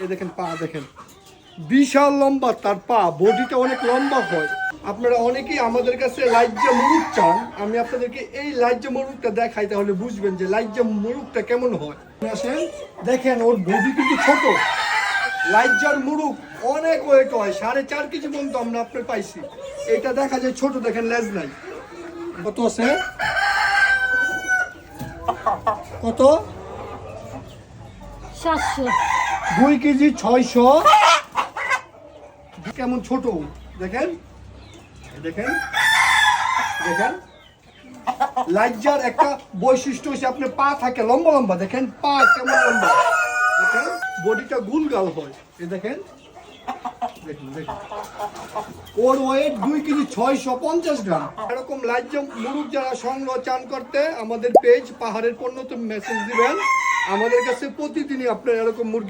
এই দেখেন পা দেখেন, বিশাল লম্বা তার পা, বডিটা অনেক লম্বা হয়। আপনারা অনেকেই আমাদের কাছে লাইজ্জা মুরগ চান, আমি আপনাদেরকে এই লাইজ্জা মুরগটা দেখাই, তাহলে বুঝবেন যে লাইজ্জা মুরগটা কেমন হয়। আসেন দেখেন, ওর বডি কিন্তু ছোট। লাইজ্জার মুরগ অনেক ওয়েট হয়, 4.5 কেজি পর্যন্ত আমরা আপনার পাইছি। এটা দেখা যায় ছোট, দেখেন লেজ নাই। কত আছে, কত? 700। 2 কেজি 600। কেমন ছোট দেখেন, দেখেন দেখেন। লাইজ্জার একটা বৈশিষ্ট্য হচ্ছে আপনার পা থাকে লম্বা লম্বা, দেখেন পা কেমন লম্বা, দেখেন বডিটা গুলগাল হয়। এই দেখেন, দেখুন দেখুন, ওর ওয়েট 2 কেজি 650 গ্রাম। এরকম লাইজ্জা মুরগ যারা সংগ্রহ চান করতে, আমাদের পেজ পাহাড়ের পণ্যতে মেসেজ দিবেন। আমাদের কাছে প্রতিদিনই আপনার এরকম মুরগি